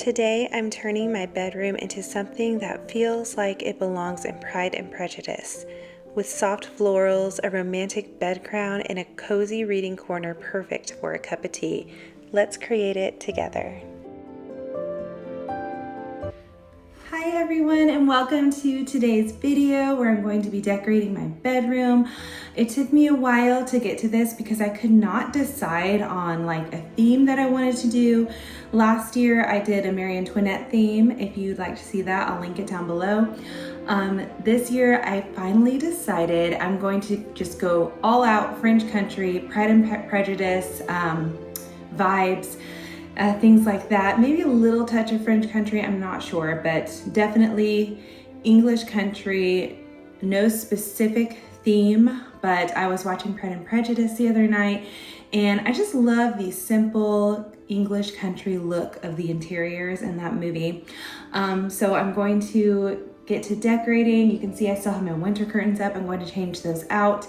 Today I'm turning my bedroom into something that feels like it belongs in Pride and Prejudice. With soft florals, a romantic bed crown, and a cozy reading corner perfect for a cup of tea. Let's create it together. Hi everyone, and welcome to today's video where I'm going to be decorating my bedroom. It took me a while to get to this because I could not decide on like a theme that I wanted to do. Last year I did a Marie Antoinette theme. If you'd like to see that, I'll link it down below. This year I finally decided I'm going to just go all out French country, Pride and Prejudice vibes. Things like that. Maybe a little touch of French country, I'm not sure, but definitely English country. No specific theme, but I was watching Pride and Prejudice the other night, and I just love the simple English country look of the interiors in that movie. So I'm going to get to decorating. You can see I still have my winter curtains up. I'm going to change those out.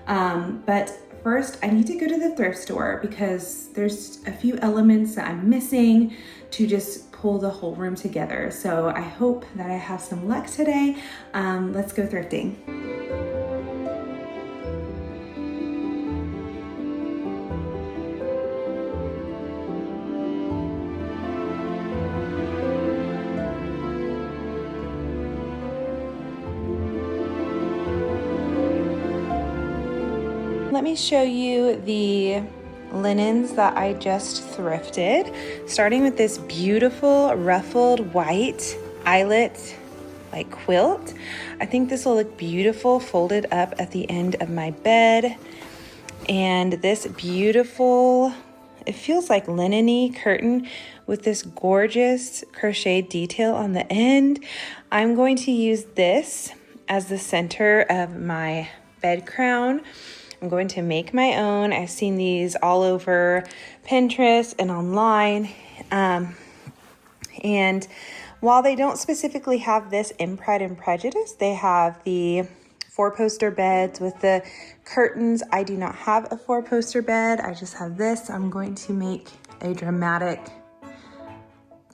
But first, I need to go to the thrift store because there's a few elements that I'm missing to just pull the whole room together. So I hope that I have some luck today. Let's go thrifting. Let me show you the linens that I just thrifted, starting with this beautiful ruffled white eyelet like quilt. I think this will look beautiful folded up at the end of my bed. And this beautiful, it feels like linen-y curtain with this gorgeous crocheted detail on the end. I'm going to use this as the center of my bed crown. I'm going to make my own. I've seen these all over Pinterest and online. And while they don't specifically have this in Pride and Prejudice, they have the four-poster beds with the curtains. I do not have a four-poster bed. I just have this. I'm going to make a dramatic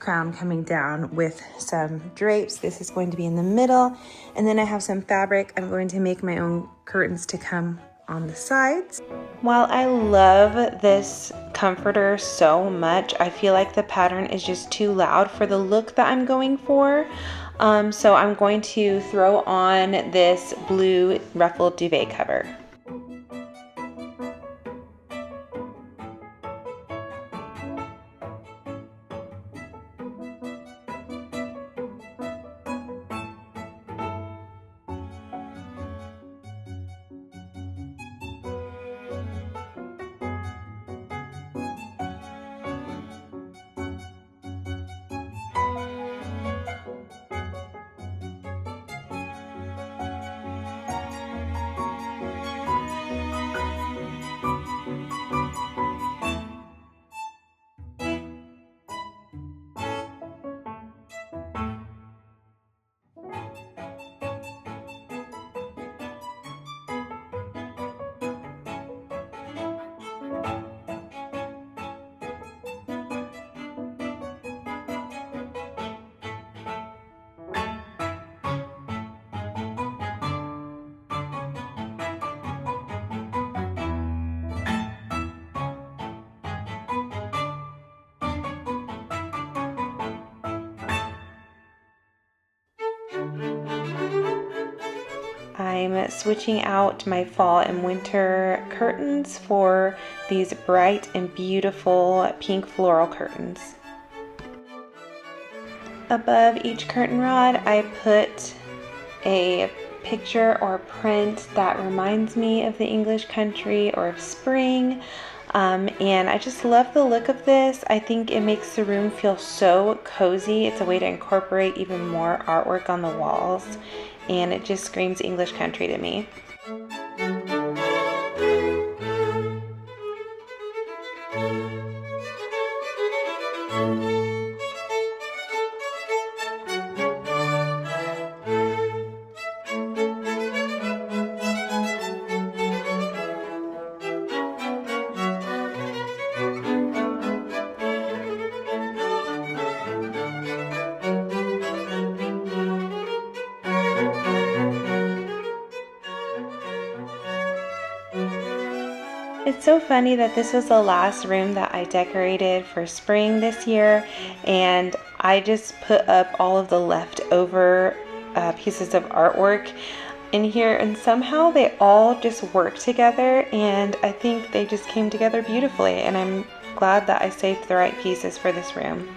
crown coming down with some drapes. This is going to be in the middle. And then I have some fabric. I'm going to make my own curtains to come on the sides. While I love this comforter so much, I feel like the pattern is just too loud for the look that I'm going for. So I'm going to throw on this blue ruffled duvet cover. I'm switching out my fall and winter curtains for these bright and beautiful pink floral curtains. Above each curtain rod, I put a picture or print that reminds me of the English country or of spring. And I just love the look of this. I think it makes the room feel so cozy. It's a way to incorporate even more artwork on the walls, and it just screams English country to me. It's so funny that this was the last room that I decorated for spring this year, and I just put up all of the leftover pieces of artwork in here, and somehow they all just work together, and I think they just came together beautifully, and I'm glad that I saved the right pieces for this room.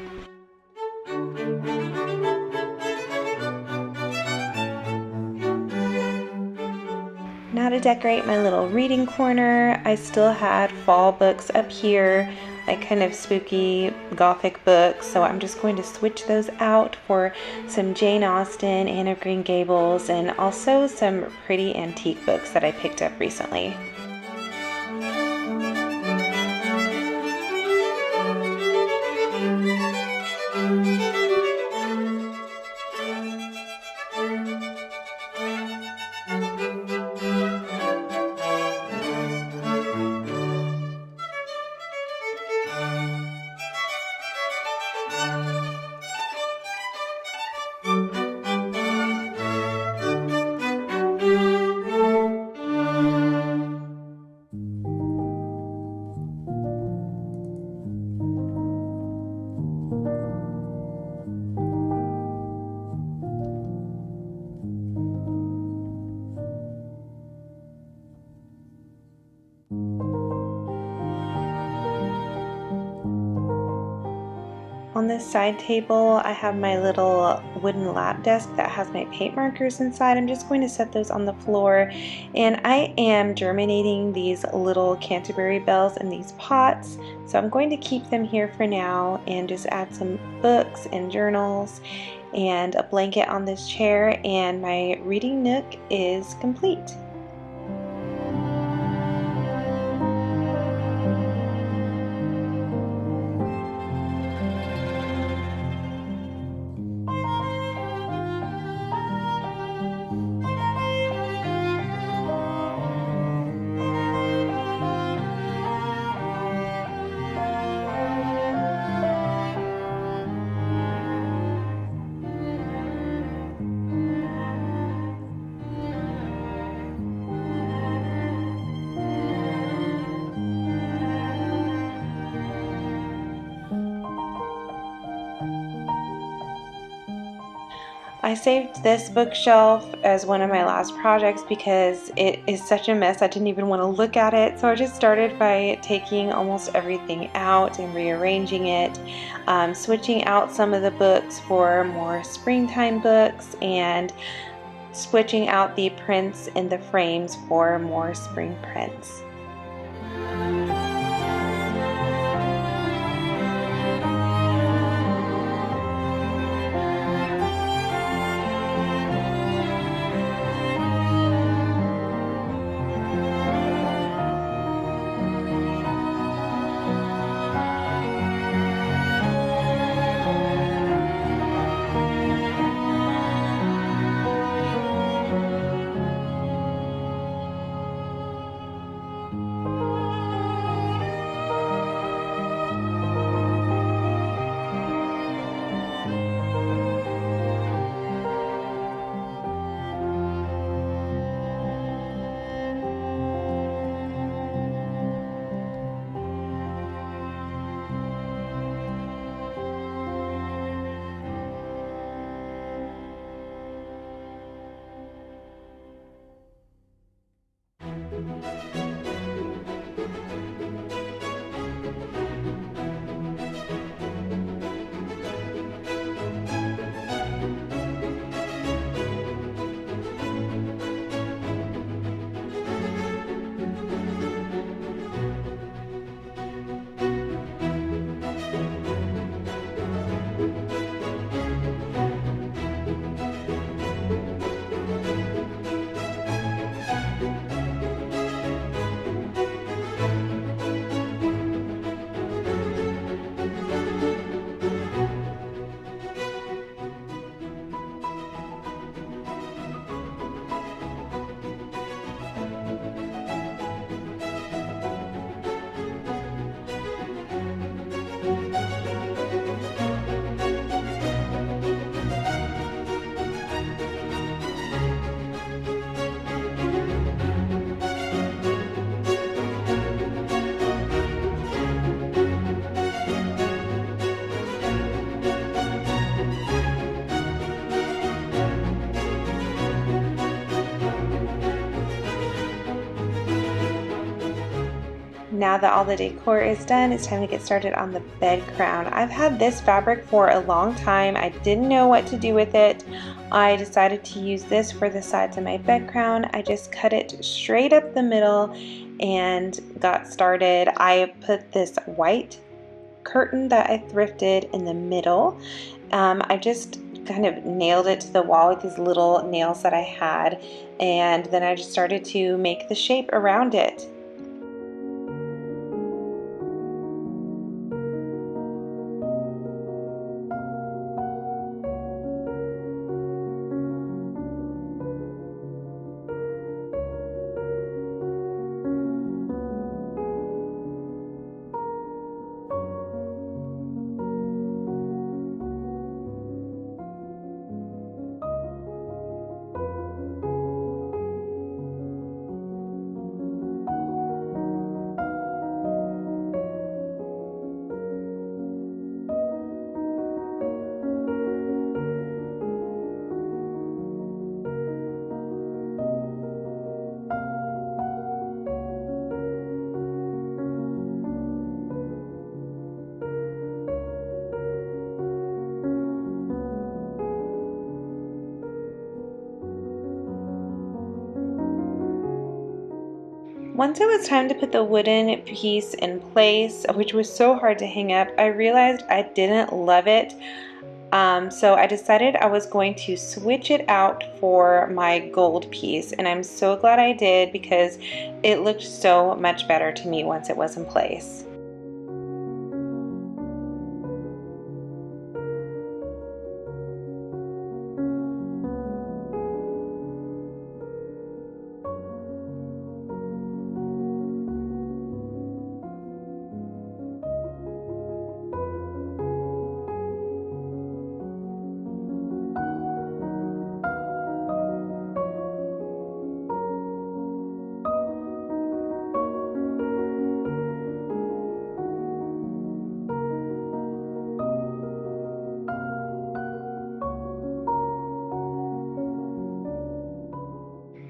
Now to decorate my little reading corner, I still had fall books up here, like kind of spooky gothic books, so I'm just going to switch those out for some Jane Austen, Anne of Green Gables, and also some pretty antique books that I picked up recently. On this side table, I have my little wooden lap desk that has my paint markers inside. I'm just going to set those on the floor, and I am germinating these little Canterbury bells in these pots, so I'm going to keep them here for now and just add some books and journals and a blanket on this chair, and my reading nook is complete. I saved this bookshelf as one of my last projects because it is such a mess. I didn't even want to look at it, so I just started by taking almost everything out and rearranging it, switching out some of the books for more springtime books, and switching out the prints in the frames for more spring prints. Now that all the decor is done, it's time to get started on the bed crown. I've had this fabric for a long time. I didn't know what to do with it. I decided to use this for the sides of my bed crown. I just cut it straight up the middle and got started. I put this white curtain that I thrifted in the middle. I just kind of nailed it to the wall with these little nails that I had, and then I just started to make the shape around it. Once it was time to put the wooden piece in place, which was so hard to hang up, I realized I didn't love it. So I decided I was going to switch it out for my gold piece, and I'm so glad I did because it looked so much better to me once it was in place.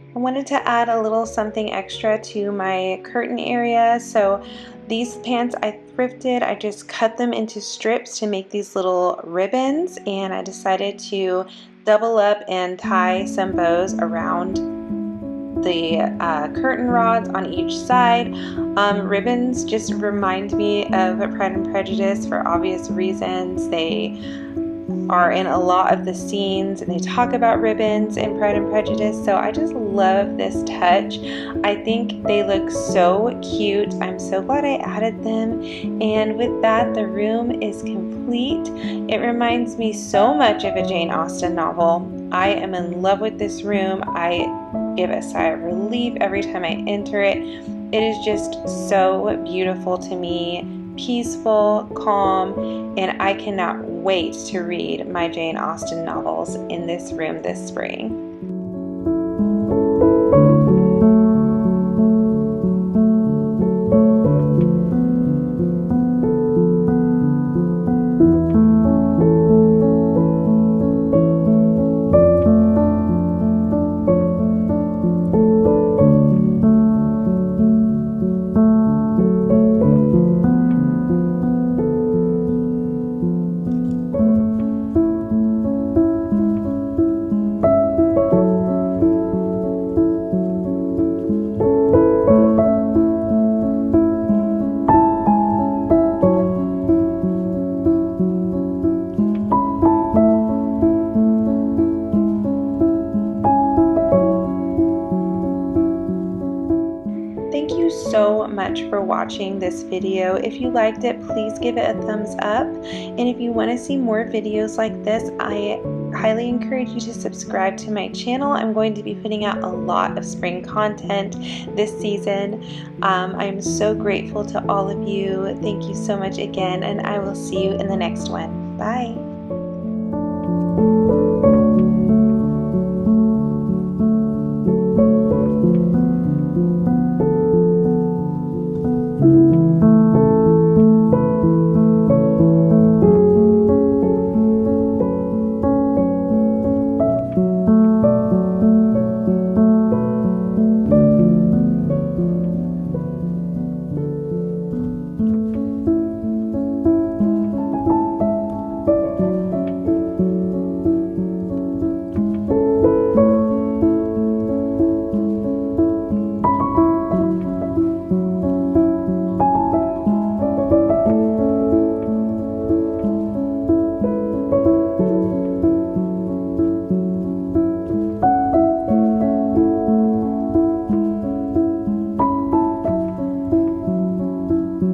I wanted to add a little something extra to my curtain area, so these pants I thrifted. I just cut them into strips to make these little ribbons, and I decided to double up and tie some bows around the curtain rods on each side. Ribbons just remind me of Pride and Prejudice for obvious reasons. They are in a lot of the scenes and they talk about ribbons in Pride and Prejudice, so I just love this touch. I think they look so cute. I'm so glad I added them, and with that the room is complete. It reminds me so much of a Jane Austen novel. I am in love with this room. I give a sigh of relief every time I enter it. It is just so beautiful to me. Peaceful, calm, and I cannot wait to read my Jane Austen novels in this room this spring. Thank you so much for watching this video. If you liked it, please give it a thumbs up. And if you want to see more videos like this, I highly encourage you to subscribe to my channel. I'm going to be putting out a lot of spring content this season. I'm so grateful to all of you. Thank you so much again, and I will see you in the next one. Bye.